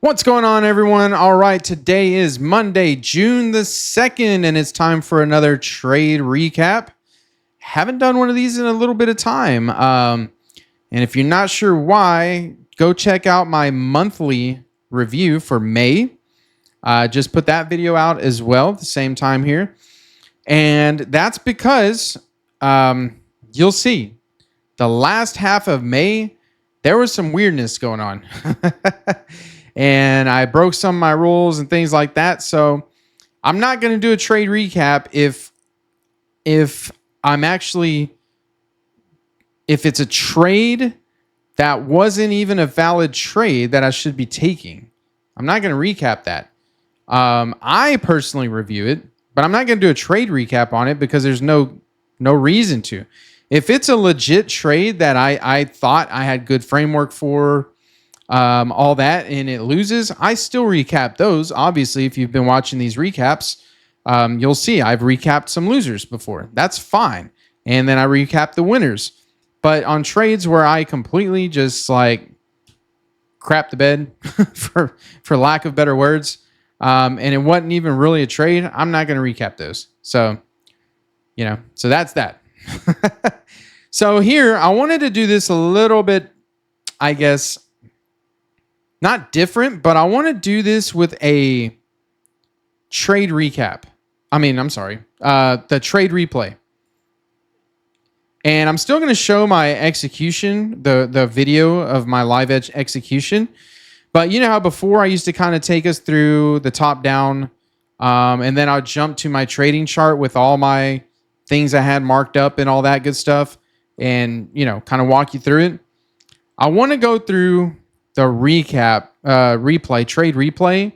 What's going on, everyone? All right, today is Monday, June the 2nd, and it's time for another trade recap. Haven't done one of these in a little bit of time. And if you're not sure why, go check out my monthly review for May. Just put that video out as well at the same time here. And that's because you'll see the last half of May, there was some weirdness going on. And I broke some of my rules and things like that. So I'm not going to do a trade recap if it's a trade that wasn't even a valid trade that I should be taking. I'm not going to recap that. I personally review it, but I'm not going to do a trade recap on it because there's no reason to. If it's a legit trade that I thought I had good framework for, all that, and it loses, I still recap those. Obviously, if you've been watching these recaps, you'll see I've recapped some losers before. That's fine. And then I recap the winners. But on trades where I completely just like crap the bed, for lack of better words, and it wasn't even really a trade, I'm not going to recap those. So that's that. So here, I wanted to do this a little bit, I guess, not different, but I want to do this with a trade recap. The trade replay. And I'm still going to show my execution, the video of my live edge execution. But you know how before I used to kind of take us through the top down, and then I'll jump to my trading chart with all my things I had marked up and all that good stuff, and kind of walk you through it. I want to go through the recap, trade replay,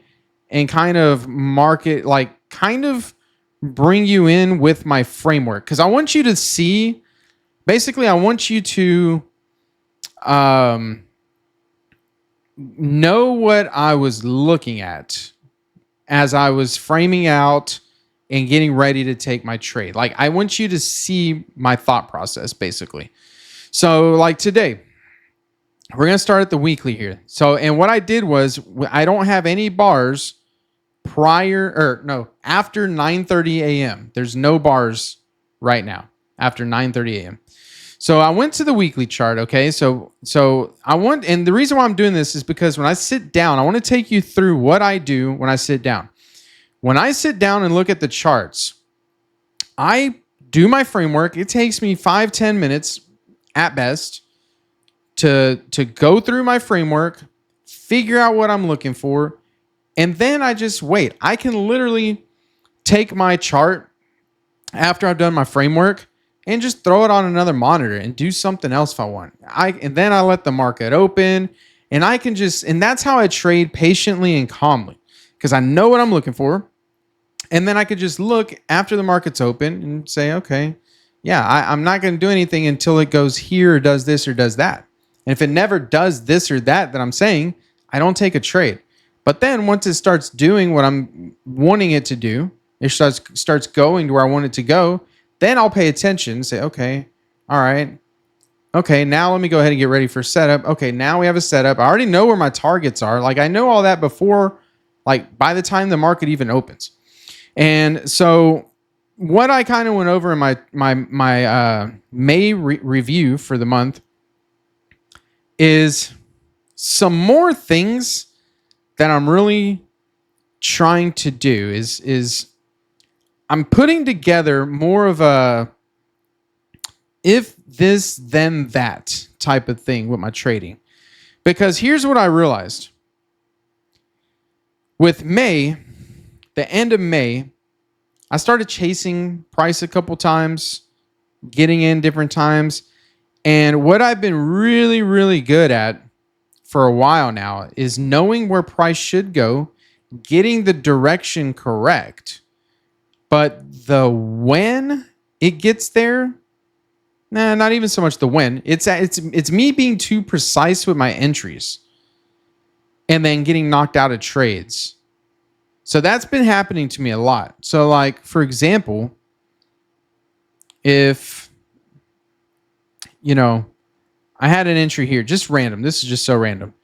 and kind of mark it, like kind of bring you in with my framework. Because I want you to see, basically, I want you to know what I was looking at as I was framing out and getting ready to take my trade. Like, I want you to see my thought process, basically. So, like today, we're going to start at the weekly here. So, and what I did was I don't have any bars after 9:30 a.m. There's no bars right now after 9:30 a.m. So I went to the weekly chart. Okay. So and the reason why I'm doing this is because when I sit down, I want to take you through what I do when I sit down. When I sit down and look at the charts, I do my framework. It takes me 5-10 minutes at best to go through my framework, figure out what I'm looking for, and then I just wait. I can literally take my chart after I've done my framework and just throw it on another monitor and do something else if I want. And then I let the market open, and and that's how I trade patiently and calmly, because I know what I'm looking for. And then I could just look after the market's open and say, okay, yeah, I'm not going to do anything until it goes here or does this or does that. And if it never does this or that I'm saying, I don't take a trade. But then once it starts doing what I'm wanting it to do, it starts going to where I want it to go, then I'll pay attention and say, okay, all right. Okay, now let me go ahead and get ready for setup. Okay, now we have a setup. I already know where my targets are. Like, I know all that before, like, by the time the market even opens. And so what I kind of went over in my May review for the month is some more things that I'm really trying to do is I'm putting together more of a if this then that type of thing with my trading. Because here's what I realized. With May, the end of May, I started chasing price a couple times, getting in different times. And what I've been really, really good at for a while now is knowing where price should go, getting the direction correct. But the when it gets there, not even so much the when. It's me being too precise with my entries and then getting knocked out of trades. So that's been happening to me a lot. So, like, for example, if I had an entry here, just random. This is just so random.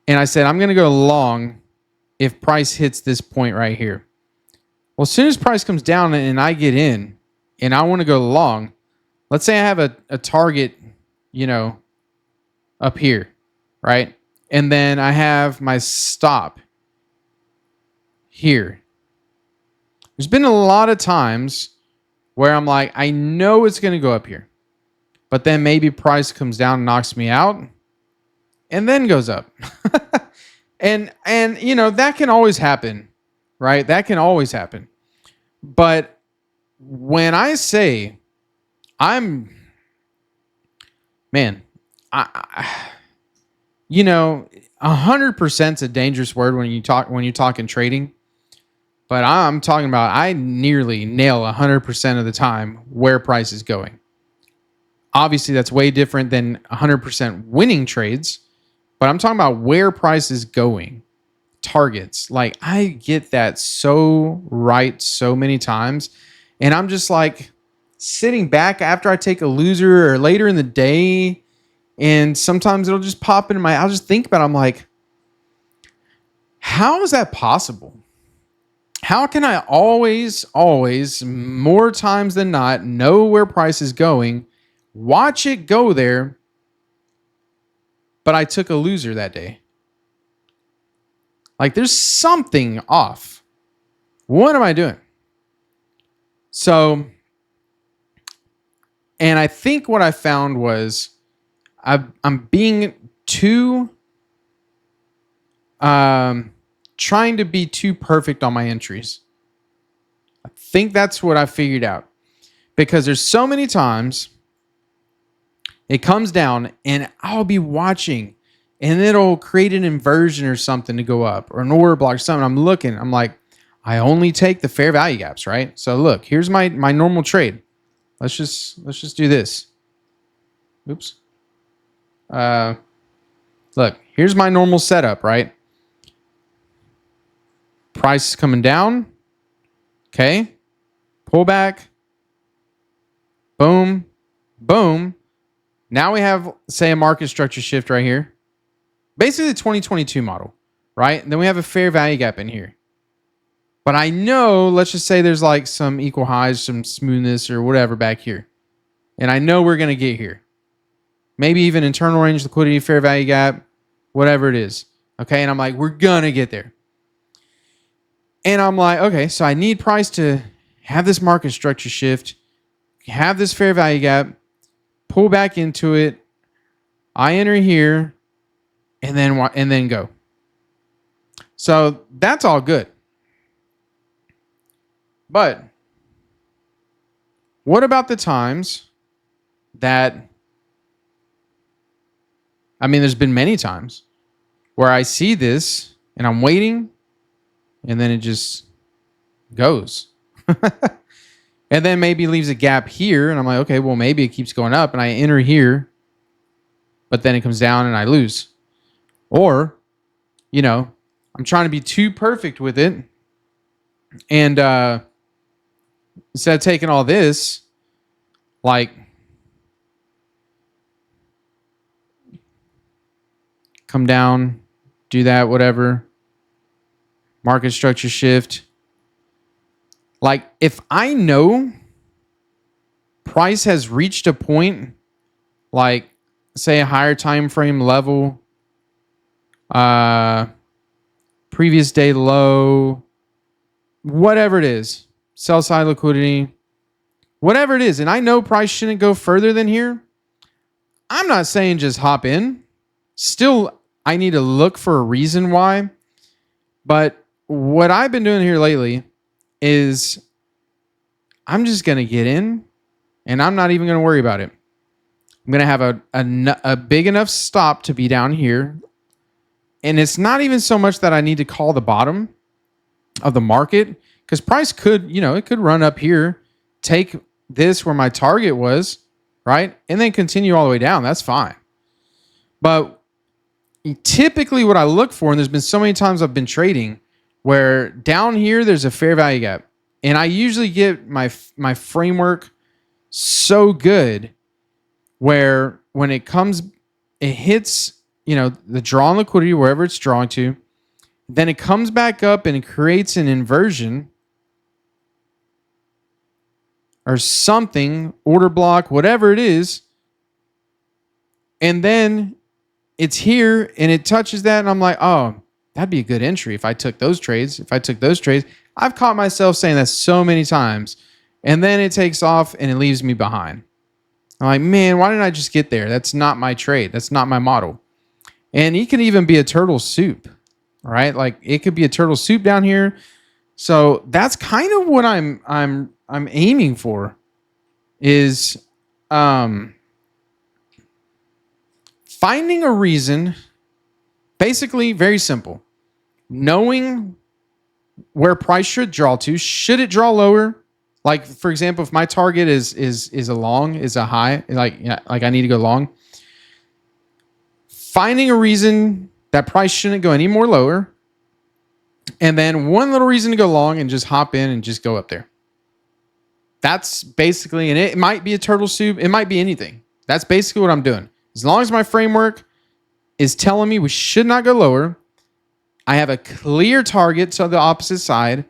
And I said, I'm going to go long if price hits this point right here. Well, as soon as price comes down and I get in and I want to go long, let's say I have a target, up here, right? And then I have my stop here. There's been a lot of times where I'm like, I know it's going to go up here, but then maybe price comes down and knocks me out and then goes up. and that can always happen, right? That can always happen. But when I say I'm, man, 100% is a dangerous word when you're talking trading. But I'm talking about I nearly nail 100% of the time where price is going. Obviously, that's way different than 100% winning trades. But I'm talking about where price is going. Targets. Like, I get that so right so many times. And I'm just like sitting back after I take a loser or later in the day. And sometimes it'll just pop into I'll just think about it. I'm like, how is that possible? How can I always, more times than not, know where price is going, watch it go there, but I took a loser that day? Like, there's something off. What am I doing? So, and I think what I found was I'm being too trying to be too perfect on my entries. I think that's what I figured out. Because there's so many times it comes down and I'll be watching and it'll create an inversion or something to go up or an order block or something. I'm looking. I'm like, I only take the fair value gaps, right? So look, here's my normal trade. Let's just do this. Oops. Look, here's my normal setup, right? Price is coming down. Okay. Pull back. Boom. Boom. Now we have, say, a market structure shift right here. Basically the 2022 model, right? And then we have a fair value gap in here. But I know, let's just say there's like some equal highs, some smoothness or whatever back here. And I know we're going to get here. Maybe even internal range liquidity, fair value gap, whatever it is. Okay. And I'm like, we're going to get there. And I'm like, okay, so I need price to have this market structure shift, have this fair value gap, pull back into it. I enter here and then go. So that's all good. But what about the times that, there's been many times where I see this and I'm waiting and then it just goes. And then maybe leaves a gap here. And I'm like, okay, well, maybe it keeps going up and I enter here, but then it comes down and I lose. Or, I'm trying to be too perfect with it. And instead of taking all this, like, come down, do that, whatever. Market structure shift. Like, if I know price has reached a point, like, say a higher time frame level, previous day low, whatever it is, sell side liquidity, whatever it is, and I know price shouldn't go further than here, I'm not saying just hop in. Still, I need to look for a reason why. But what I've been doing here lately is I'm just going to get in and I'm not even going to worry about it. I'm going to have a big enough stop to be down here. And it's not even so much that I need to call the bottom of the market, because price could, it could run up here, take this where my target was, right? And then continue all the way down. That's fine. But typically what I look for, and there's been so many times I've been trading where down here there's a fair value gap. And I usually get my framework so good where when it hits, the draw on liquidity wherever it's drawing to. Then it comes back up and it creates an inversion or something, order block, whatever it is. And then it's here and it touches that. And I'm like, oh, that'd be a good entry if I took those trades. I've caught myself saying that so many times. And then it takes off and it leaves me behind. I'm like, man, why didn't I just get there? That's not my trade. That's not my model. And it could even be a turtle soup, right? Like it could be a turtle soup down here. So that's kind of what I'm aiming for is finding a reason, basically very simple, knowing where price should draw to. Should it draw lower? Like, for example, if my target is a high, like I need to go long, finding a reason that price shouldn't go any more lower, and then one little reason to go long and just hop in and just go up there. That's basically, and it might be a turtle soup, it might be anything. That's basically what I'm doing. As long as my framework is telling me we should not go lower, I have a clear target to the opposite side,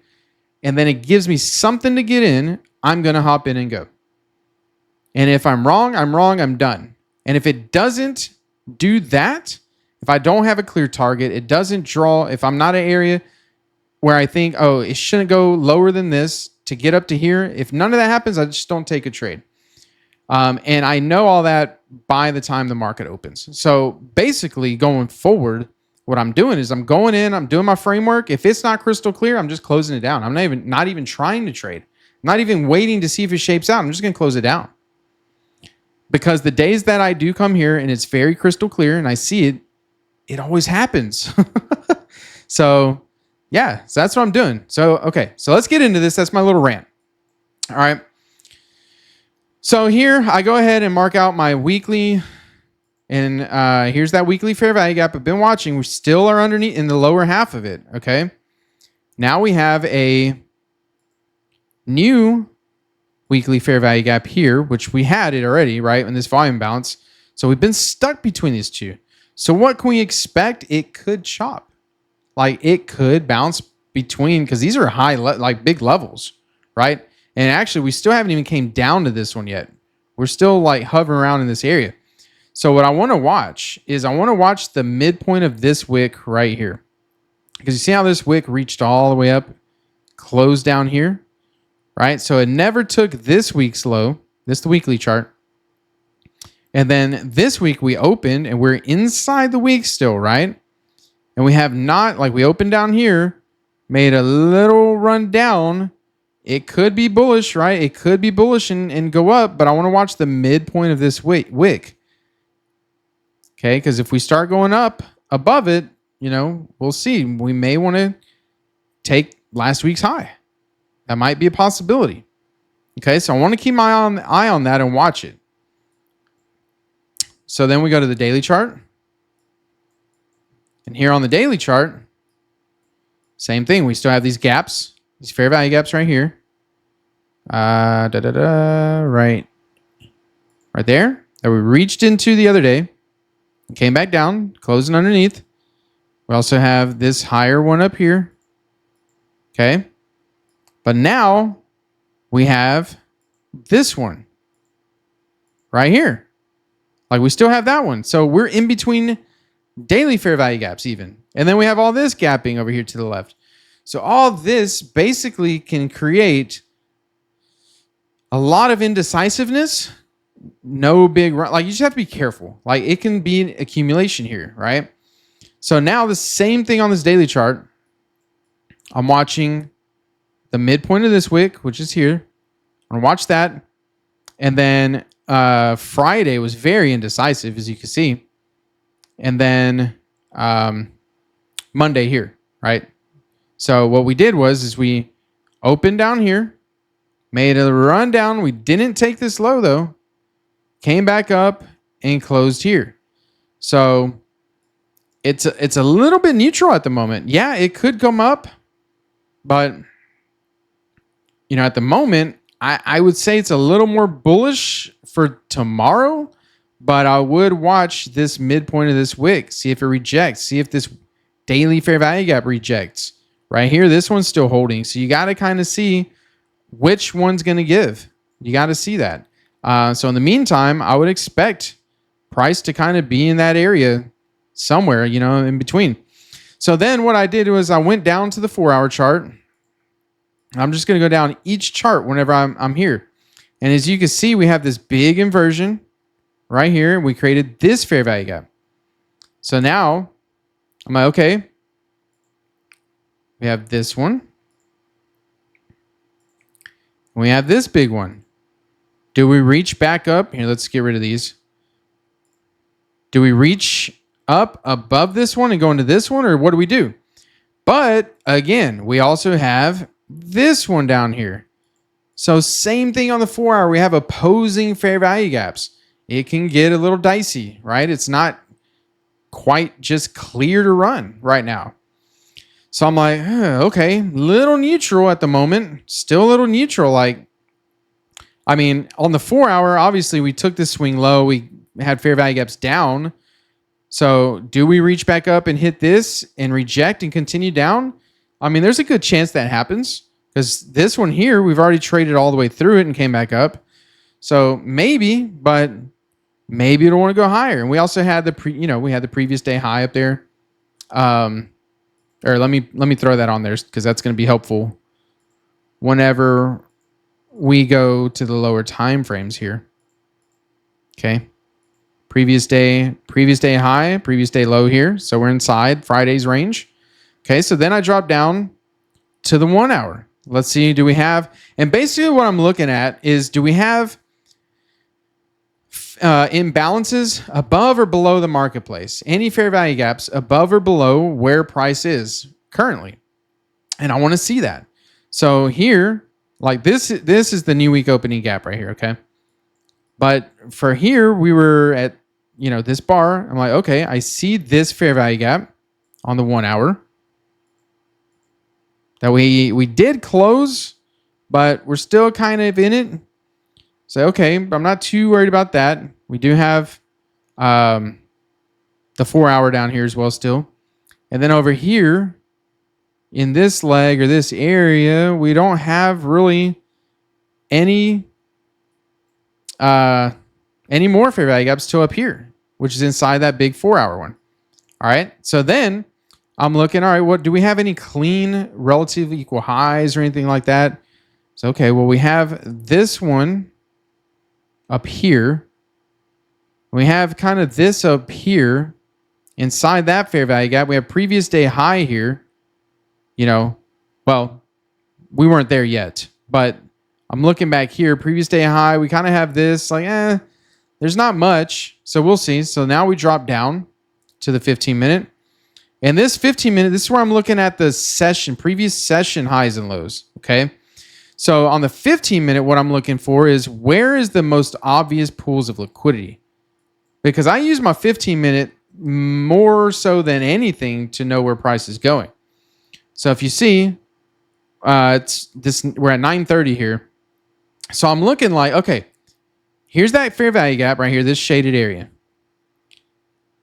and then it gives me something to get in, I'm going to hop in and go. And if I'm wrong, I'm done. And if it doesn't do that, if I don't have a clear target, it doesn't draw, if I'm not an area where I think, oh, it shouldn't go lower than this to get up to here, if none of that happens, I just don't take a trade. And I know all that by the time the market opens. So basically going forward, what I'm doing is I'm going in, I'm doing my framework. If it's not crystal clear, I'm just closing it down. I'm not even trying to trade. I'm not even waiting to see if it shapes out. I'm just going to close it down. Because the days that I do come here and it's very crystal clear and I see it, it always happens. So yeah, so that's what I'm doing. So, okay, so let's get into this. That's my little rant. All right. So here I go ahead and mark out my weekly. And here's that weekly fair value gap I've been watching. We still are underneath in the lower half of it. Okay. Now we have a new weekly fair value gap here, which we had it already, right? In this volume bounce. So we've been stuck between these two. So what can we expect? It could chop. Like it could bounce between, because these are high, like big levels, right? And actually we still haven't even came down to this one yet. We're still like hovering around in this area. So what I want to watch is I want to watch the midpoint of this wick right here. Because you see how this wick reached all the way up, closed down here, right? So it never took this week's low, this the weekly chart. And then this week we opened and we're inside the week still, right? And we have not, like we opened down here, made a little run down. It could be bullish, right? It could be bullish and go up, but I want to watch the midpoint of this wick. Okay, because if we start going up above it, we'll see. We may want to take last week's high. That might be a possibility. Okay, so I want to keep my eye on that and watch it. So then we go to the daily chart. And here on the daily chart, same thing. We still have these gaps, these fair value gaps right here. Right there that we reached into the other day. Came back down, closing underneath. We also have this higher one up here. Okay. But now we have this one right here. Like we still have that one. So we're in between daily fair value gaps even. And then we have all this gapping over here to the left. So all this basically can create a lot of indecisiveness. No big run. Like you just have to be careful. Like it can be an accumulation here, right? So now the same thing on this daily chart. I'm watching the midpoint of this wick, which is here. I'm gonna watch that. And then Friday was very indecisive, as you can see. And then Monday here, right? So what we did is we opened down here, made a run down. We didn't take this low though. Came back up and closed here. So it's a little bit neutral at the moment. Yeah, it could come up, but at the moment, I would say it's a little more bullish for tomorrow, But I would watch this midpoint of this wick, see if it rejects, see if this daily fair value gap rejects. Right here, this one's still holding. So you got to kind of see which one's going to give. You got to see that. So in the meantime, I would expect price to kind of be in that area somewhere, in between. So then what I did was I went down to the 4-hour chart. I'm just going to go down each chart whenever I'm here. And as you can see, we have this big inversion right here. We created this fair value gap. So now I'm like, okay, we have this one. We have this big one. Do we reach back up? Here, let's get rid of these. Do we reach up above this one and go into this one, or what do we do? But again, we also have this one down here. So same thing on the 4-hour. We have opposing fair value gaps. It can get a little dicey, right? It's not quite just clear to run right now. So I'm like, okay, little neutral at the moment. Still a little neutral. On the 4-hour, obviously we took this swing low. We had fair value gaps down. So do we reach back up and hit this and reject and continue down? There's a good chance that happens because this one here, we've already traded all the way through it and came back up. So maybe, but maybe it'll want to go higher. And we also had we had the previous day high up there. Or let me throw that on there because that's going to be helpful whenever we go to the lower time frames here. Okay. Previous day high, previous day low here. So we're inside Friday's range. Okay. So then I drop down to the 1-hour. Let's see. Do we have, and basically what I'm looking at is, do we have imbalances above or below the marketplace? Any fair value gaps above or below where price is currently? And I want to see that. So here, like this is the new week opening gap right here. Okay. But for here, we were at, this bar. I'm like, okay, I see this fair value gap on the 1-hour that we did close, but we're still kind of in it. So, okay, I'm not too worried about that. We do have the 4-hour down here as well still. And then over here in this leg or this area, we don't have really any more fair value gaps till up here, which is inside that big 4-hour one. All right. So then I'm looking, all right, what do we have any clean relatively equal highs or anything like that? So, okay, well, we have this one up here. We have kind of this up here. Inside that fair value gap, we have previous day high here. Well, we weren't there yet, but I'm looking back here. Previous day high, we kind of have this there's not much. So we'll see. So now we drop down to the 15-minute. And this 15-minute, this is where I'm looking at the previous session highs and lows. Okay. So on the 15-minute, what I'm looking for is where is the most obvious pools of liquidity? Because I use my 15-minute more so than anything to know where price is going. So if you see, we're at 9:30 here. So I'm looking like, okay, here's that fair value gap right here, this shaded area.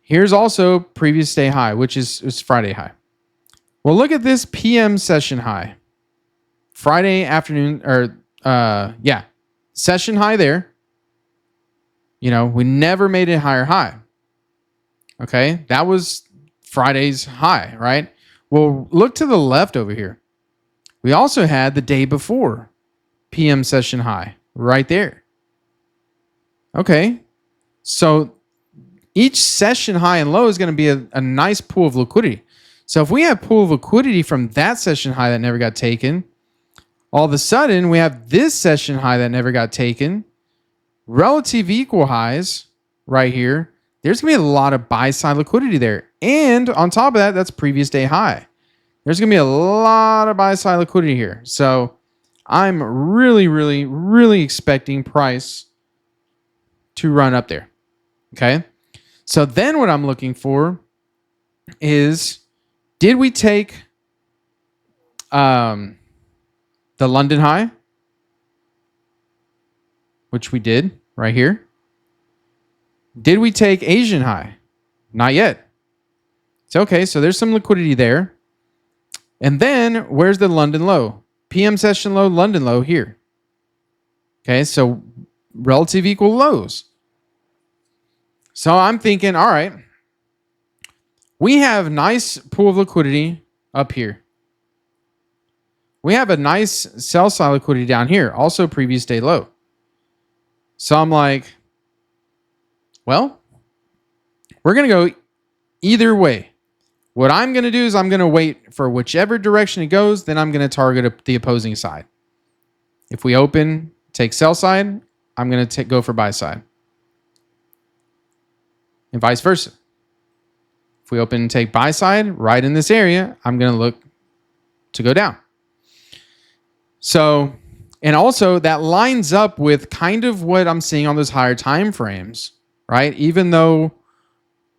Here's also previous day high, which is Friday high. Well, look at this PM session high. Friday afternoon, session high there. We never made it higher high. Okay, that was Friday's high, right? Well, look to the left over here. We also had the day before PM session high right there. Okay, so each session high and low is going to be a nice pool of liquidity. So if we have pool of liquidity from that session high that never got taken, all of a sudden we have this session high that never got taken, relative equal highs right here. There's going to be a lot of buy side liquidity there. And on top of that, that's previous day high. There's going to be a lot of buy side liquidity here. So I'm really, really, really expecting price to run up there. Okay. So then what I'm looking for is, did we take the London high, which we did right here? Did we take Asian high? Not yet. It's okay. So there's some liquidity there. And then where's the London low? PM session low, London low here. Okay, so relative equal lows. So I'm thinking, all right, we have nice pool of liquidity up here. We have a nice sell side liquidity down here, also previous day low. So I'm like, well, we're going to go either way. What I'm going to do is I'm going to wait for whichever direction it goes, then I'm going to target the opposing side. If we open, take sell side, I'm going to go for buy side. And vice versa. If we open and take buy side right in this area, I'm going to look to go down. So, and also that lines up with kind of what I'm seeing on those higher time frames, right? Even though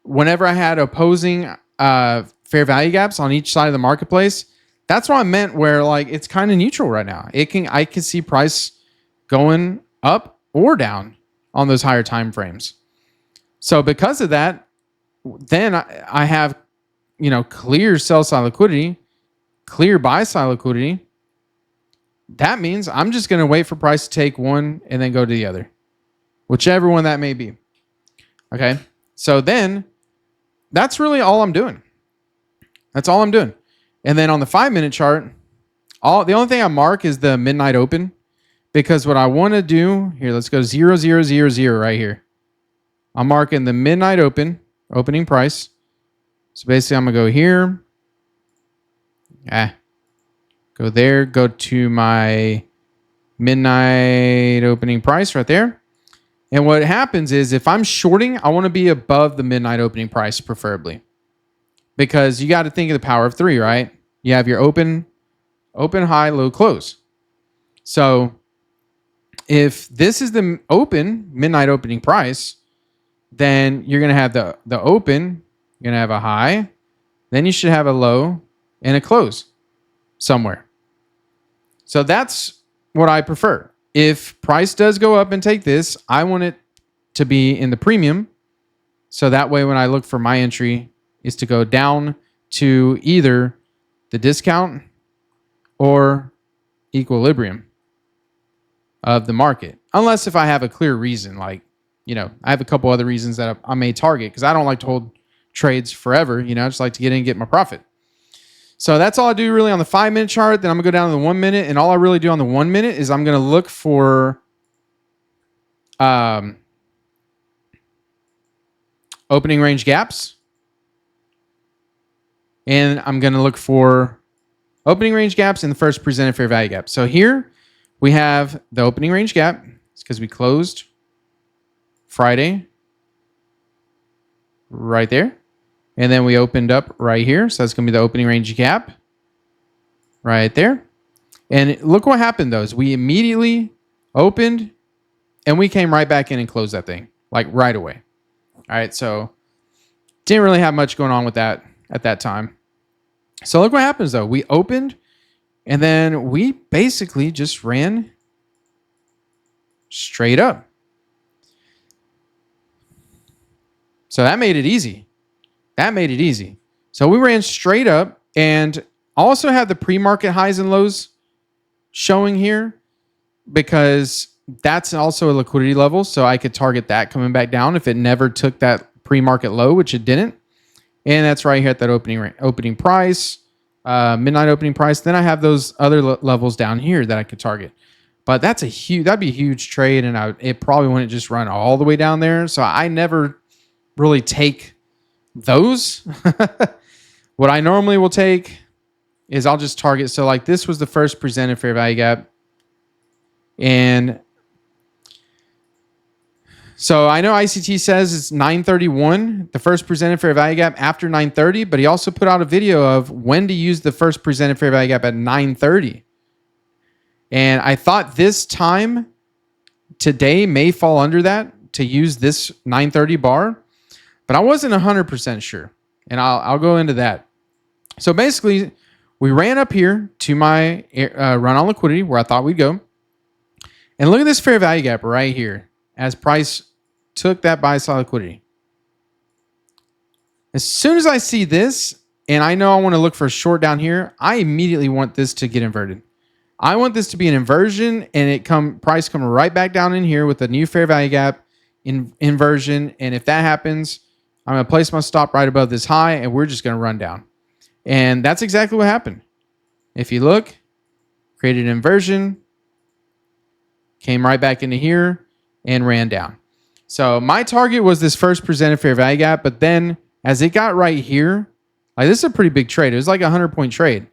whenever I had opposing fair value gaps on each side of the marketplace, that's what I meant where like it's kind of neutral right now. I can see price going up or down on those higher time frames. So because of that, then I have, clear sell side liquidity, clear buy side liquidity. That means I'm just going to wait for price to take one and then go to the other, whichever one that may be. Okay. So then that's really all I'm doing. That's all I'm doing. And then on the 5-minute chart, the only thing I mark is the midnight open, because what I want to do here, let's go 0, 0, 0, 0 right here. I'm marking the midnight opening price. So basically I'm going to go here. Go there, go to my midnight opening price right there. And what happens is if I'm shorting, I want to be above the midnight opening price preferably. Because you got to think of the power of 3, right? You have your open, high, low, close. So if this is the midnight opening price, then you're going to have the open, you're going to have a high, then you should have a low and a close somewhere. So that's what I prefer. If price does go up and take this, I want it to be in the premium. So that way when I look for my entry is to go down to either the discount or equilibrium of the market. Unless if I have a clear reason, like, I have a couple other reasons that I may target because I don't like to hold trades forever. I just like to get in and get my profit. So that's all I do really on the 5-minute chart. Then I'm going to go down to the 1 minute. And all I really do on the 1 minute is I'm going to look for opening range gaps. And I'm going to look for opening range gaps in the first presented fair value gap. So here we have the opening range gap. It's because we closed Friday right there. And then we opened up right here. So that's going to be the opening range gap right there. And look what happened, though, is we immediately opened and we came right back in and closed that thing like right away. All right. So didn't really have much going on with that at that time. So look what happens, though. We opened and then we basically just ran straight up. So that made it easy. So we ran straight up and also have the pre-market highs and lows showing here because that's also a liquidity level. So I could target that coming back down if it never took that pre-market low, which it didn't. And that's right here at that opening price, midnight opening price. Then I have those other levels down here that I could target. But that'd be a huge trade, and it probably wouldn't just run all the way down there. So I never really take those. What I normally will take is I'll just target. So like this was the first presented fair value gap. And so I know ICT says it's 931, the first presented fair value gap after 930, but he also put out a video of when to use the first presented fair value gap at 930. And I thought this time today may fall under that to use this 930 bar, but I wasn't 100% sure. And I'll go into that. So basically, we ran up here to my run on liquidity where I thought we'd go. And look at this fair value gap right here as price took that buy side liquidity. As soon as I see this, and I know I want to look for a short down here, I immediately want this to get inverted. I want this to be an inversion, and price come right back down in here with a new fair value gap inversion. And if that happens, I'm going to place my stop right above this high, and we're just going to run down. And that's exactly what happened. If you look, created an inversion, came right back into here, and ran down. So my target was this first presented fair value gap, but then as it got right here, like this is a pretty big trade. It was like a 100-point trade.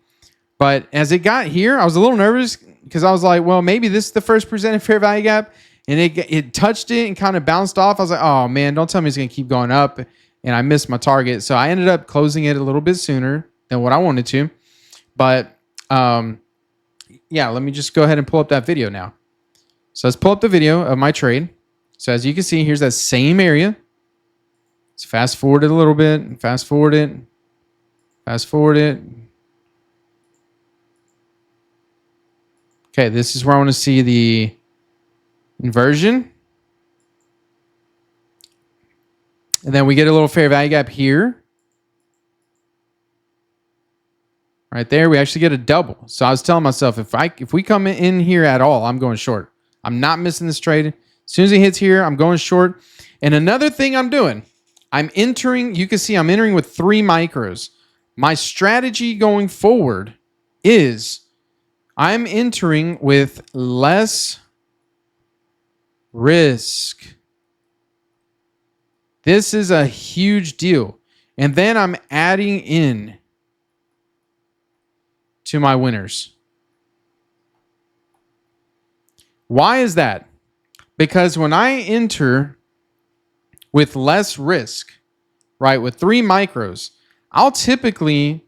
But as it got here, I was a little nervous because I was like, well, maybe this is the first presented fair value gap. And it touched it and kind of bounced off. I was like, oh, man, don't tell me it's going to keep going up. And I missed my target. So I ended up closing it a little bit sooner than what I wanted to. But yeah, let me just go ahead and pull up that video now. So let's pull up the video of my trade. So as you can see, here's that same area. Let's fast forward it a little bit and fast forward it. Fast forward it. Okay, this is where I want to see the inversion. And then we get a little fair value gap here. Right there, we actually get a double. So I was telling myself, if we come in here at all, I'm going short. I'm not missing this trade. As soon as it hits here, I'm going short. And another thing I'm doing, I'm entering, you can see I'm entering with 3 micros. My strategy going forward is I'm entering with less risk. This is a huge deal. And then I'm adding in to my winners. Why is that? Because when I enter with less risk, right, with 3 micros, I'll typically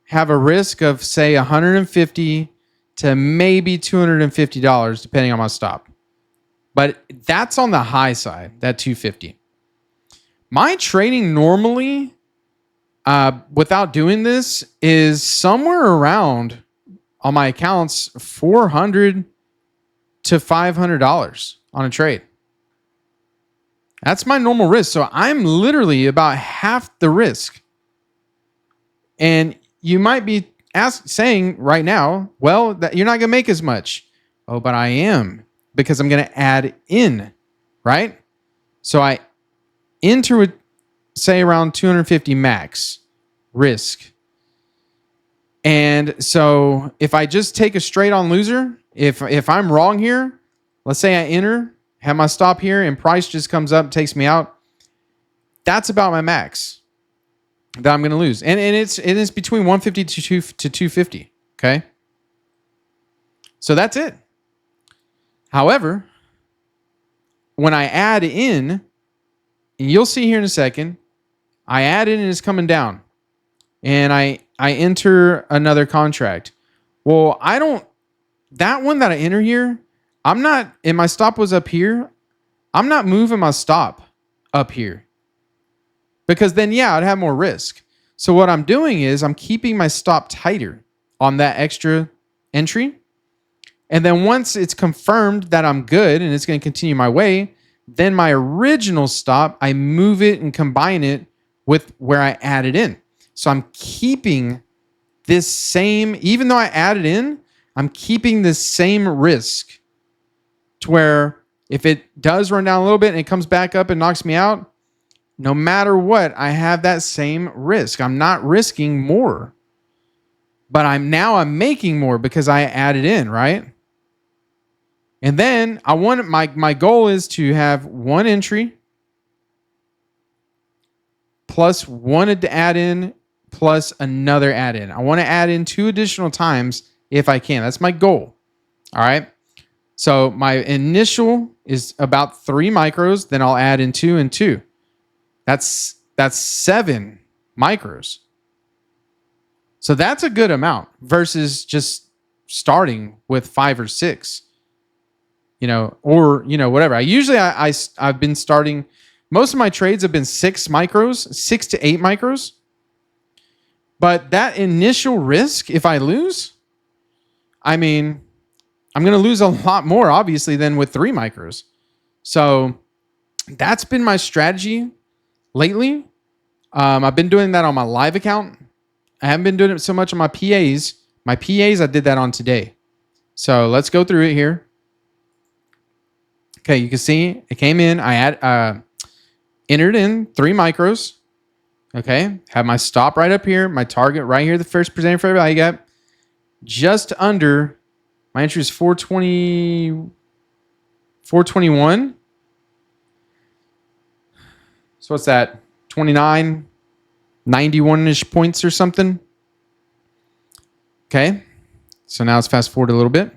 have a risk of, say, $150 to maybe $250, depending on my stop. But that's on the high side, that $250. My trading normally, without doing this, is somewhere around, on my accounts, $400 to $500 on a trade. That's my normal risk. So I'm literally about half the risk. And you might be saying right now, well, that you're not going to make as much. Oh, but I am, because I'm going to add in, right? So I enter with, say, around 250 max risk. And so if I just take a straight on loser, if I'm wrong here, let's say I enter, have my stop here, and price just comes up, takes me out, that's about my max that I'm going to lose. And it is between 150 to 250. Okay. So that's it. However, when I add in, and you'll see here in a second, I add in and it's coming down, and I enter another contract. Well, that one that I enter here, I'm not, and my stop was up here, I'm not moving my stop up here. Because then, yeah, I'd have more risk. So what I'm doing is I'm keeping my stop tighter on that extra entry. And then once it's confirmed that I'm good and it's going to continue my way, then my original stop, I move it and combine it with where I added in. So I'm keeping this same, even though I added in, I'm keeping this same risk to where if it does run down a little bit and it comes back up and knocks me out, no matter what, I have that same risk. I'm not risking more, but I'm making more because I added in, right? And then I want my goal is to have one entry plus one to add in plus another add in. I want to add in 2 additional times if I can. That's my goal. All right. So my initial is about 3 micros. Then I'll add in 2 and 2. That's 7 micros. So that's a good amount versus just starting with 5 or 6, or, whatever. I've been starting, most of my trades have been 6 micros, 6 to 8 micros. But that initial risk, if I lose, I'm going to lose a lot more, obviously, than with 3 micros. So That's been my strategy lately. I've been doing that on my live account. I haven't been doing it so much on my PAs. My PAs, I did that on today. So let's go through it here. Okay, you can see it came in. I entered in 3 micros. Okay, have my stop right up here, my target right here, the first presented fair value gap, just under. My entry is 420, 421. So what's that? 29, 91-ish points or something. Okay, so now let's fast forward a little bit.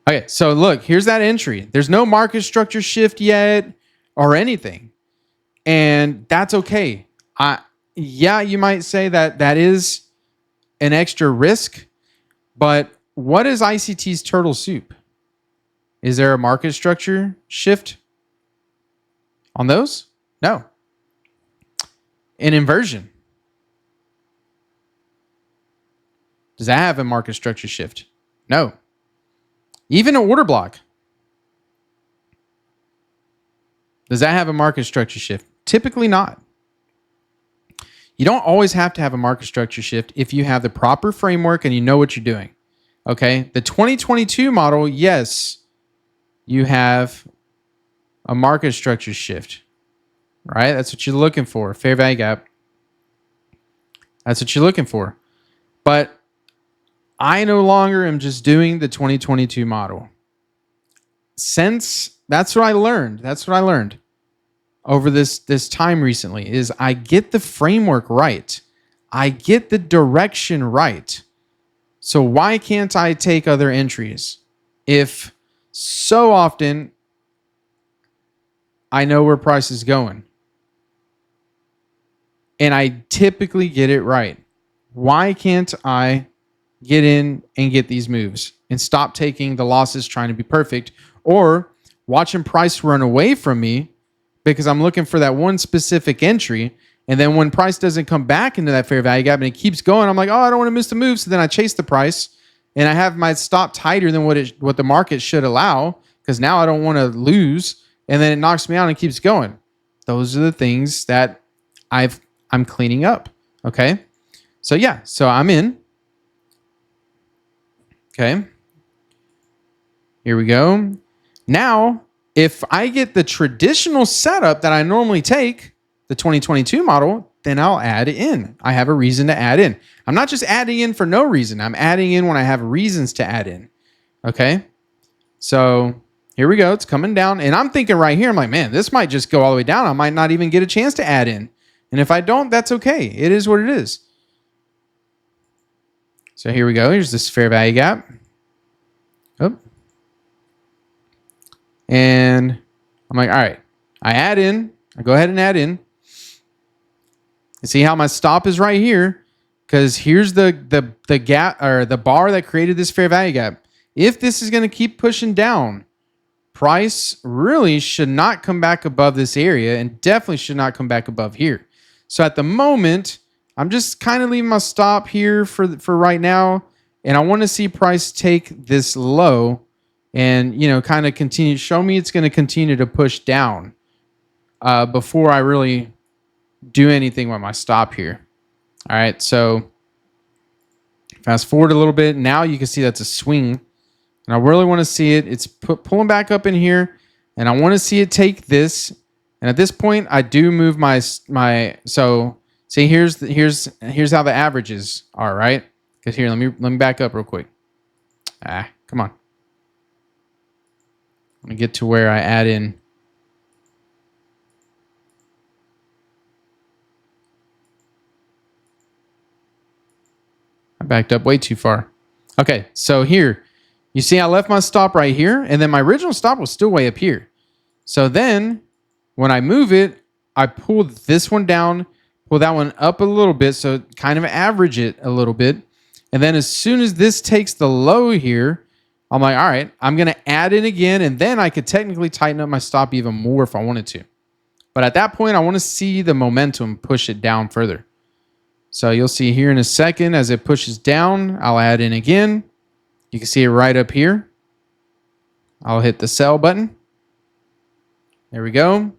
Okay, so look, here's that entry. There's no market structure shift yet or anything. And that's okay. Yeah, you might say that that is an extra risk, but what is ICT's turtle soup? Is there a market structure shift on those? No. An inversion. Does that have a market structure shift? No. Even an order block. Does that have a market structure shift? Typically not. You don't always have to have a market structure shift if you have the proper framework and you know what you're doing. Okay. The 2022 model, yes, you have a market structure shift, right? That's what you're looking for. Fair value gap. That's what you're looking for. But I no longer am just doing the 2022 model. Since that's what I learned. That's what I learned over this time recently is I get the framework right. I get the direction right. So why can't I take other entries if so often I know where price is going and I typically get it right? Why can't I get in and get these moves and stop taking the losses trying to be perfect or watching price run away from me because I'm looking for that one specific entry. And then when price doesn't come back into that fair value gap and it keeps going, I'm like, oh, I don't want to miss the move. So then I chase the price and I have my stop tighter than what the market should allow because now I don't want to lose. And then it knocks me out and keeps going. Those are the things that I'm cleaning up. Okay. So yeah, so I'm in. Okay. Here we go. Now, if I get the traditional setup that I normally take, the 2022 model, then I'll add it in. I have a reason to add in. I'm not just adding in for no reason. I'm adding in when I have reasons to add in. Okay. So here we go. It's coming down. And I'm thinking right here, I'm like, man, this might just go all the way down. I might not even get a chance to add in. And if I don't, that's okay. It is what it is. So here we go. Here's this fair value gap. Oh. And I'm like, all right, I add in. I go ahead and add in. And see how my stop is right here? Because here's the gap or the bar that created this fair value gap. If this is going to keep pushing down, price really should not come back above this area and definitely should not come back above here. So at the moment, I'm just kind of leaving my stop here for right now. And I want to see price take this low and, kind of continue. Show me it's going to continue to push down before I really do anything with my stop here. All right. So fast forward a little bit. Now you can see that's a swing. And I really want to see it. It's pulling back up in here. And I want to see it take this. And at this point, I do move my so see here's how the averages are, right? Because here, let me back up real quick. Come on. Let me get to where I add in. I backed up way too far. Okay, so here, you see I left my stop right here, and then my original stop was still way up here. So then, when I move it, I pull this one down, pull that one up a little bit, so kind of average it a little bit. And then as soon as this takes the low here, I'm like, all right, I'm going to add in again, and then I could technically tighten up my stop even more if I wanted to. But at that point, I want to see the momentum push it down further. So you'll see here in a second, as it pushes down, I'll add in again. You can see it right up here. I'll hit the sell button. There we go.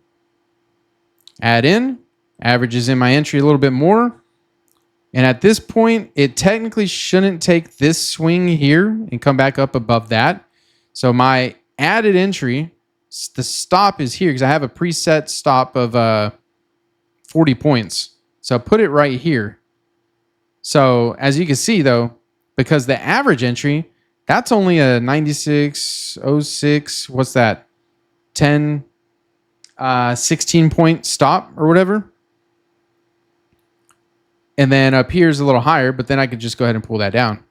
Add in. Averages in my entry a little bit more. And at this point, it technically shouldn't take this swing here and come back up above that. So my added entry, the stop is here because I have a preset stop of 40 points. So I put it right here. So as you can see, though, because the average entry, that's only a 96.06. What's that? 10, 16 point stop or whatever. And then up here is a little higher, but then I could just go ahead and pull that down.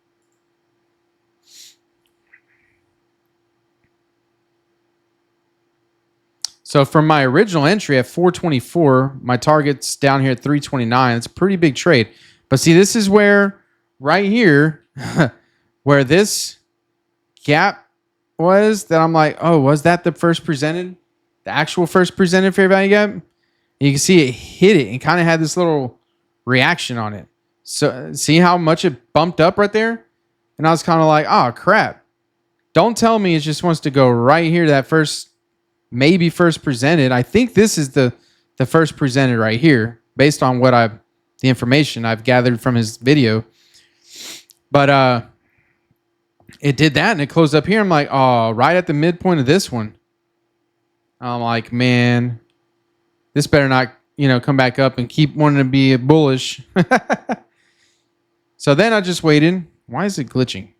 So from my original entry at 424, my target's down here at 329. It's a pretty big trade. But see, this is where, right here, where this gap was, that I'm like, oh, was that the first presented? The actual first presented fair value gap? And you can see it hit it and kind of had this little reaction on it. So see how much it bumped up right there? And I was kind of like, oh, crap. Don't tell me it just wants to go right here to that first, maybe first presented. I think this is the first presented right here based on what the information I've gathered from his video. But it did that and it closed up here. I'm like, oh, right at the midpoint of this one. I'm like, man, this better not, come back up and keep wanting to be bullish. So then I just waited. Why is it glitching?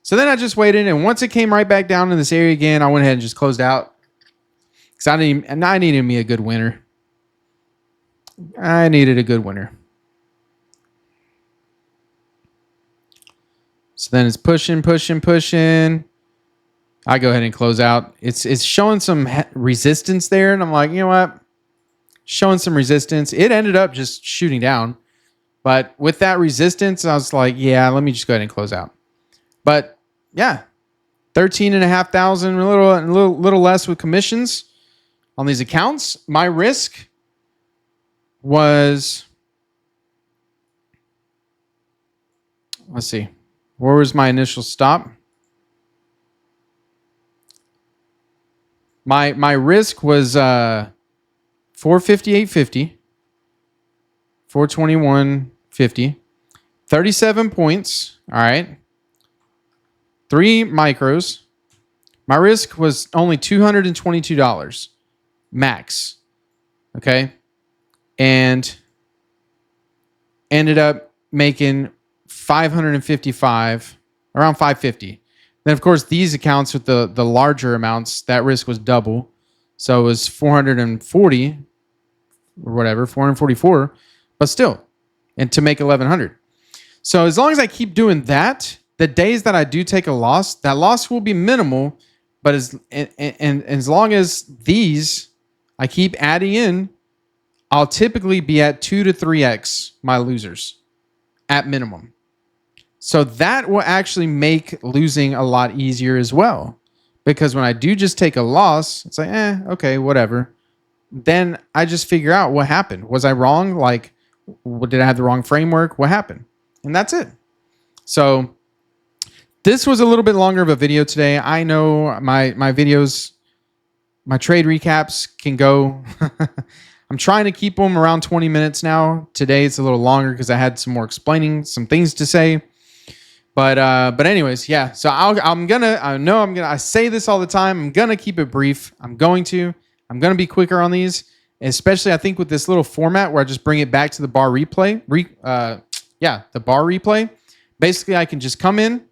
So then I just waited, and once it came right back down in this area again, I went ahead and just closed out. Because I needed me a good winner. I needed a good winner. So then it's pushing. I go ahead and close out. It's showing some resistance there, and I'm like, you know what? Showing some resistance. It ended up just shooting down. But with that resistance, I was like, yeah, let me just go ahead and close out. But yeah, 13,500, a little less with commissions on these accounts. My risk was, let's see, where was my initial stop? My risk was 458.50, 421.50, 37 points. All right. 3 micros. My risk was only $222 max. Okay. And ended up making 555, around 550. Then, of course, these accounts with the larger amounts, that risk was double. So it was 440 or whatever, 444, but still, and to make 1,100. So as long as I keep doing that, the days that I do take a loss, that loss will be minimal. But as long as these I keep adding in, I'll typically be at 2 to 3x my losers at minimum. So that will actually make losing a lot easier as well. Because when I do just take a loss, it's like, okay, whatever. Then I just figure out what happened. Was I wrong? Like, did I have the wrong framework? What happened? And that's it. So this was a little bit longer of a video today. I know my videos, my trade recaps can go. I'm trying to keep them around 20 minutes now. Today it's a little longer because I had some more explaining, some things to say. But anyways, yeah. So I say this all the time. I'm gonna keep it brief. I'm gonna be quicker on these, especially I think with this little format where I just bring it back to the bar replay. The bar replay. Basically, I can just come in,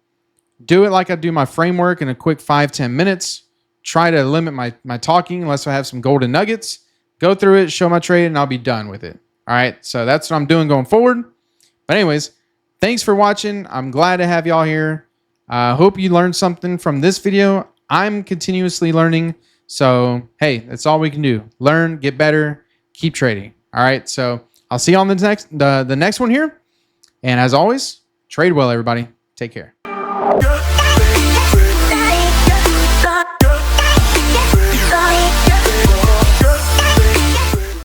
do it like I do my framework in a quick 5-10 minutes. Try to limit my talking unless I have some golden nuggets. Go through it, show my trade, and I'll be done with it. All right. So that's what I'm doing going forward. But anyways, thanks for watching. I'm glad to have y'all here. Hope you learned something from this video. I'm continuously learning. So, hey, that's all we can do. Learn, get better, keep trading. All right. So I'll see you on the next one here. And as always, trade well, everybody. Take care.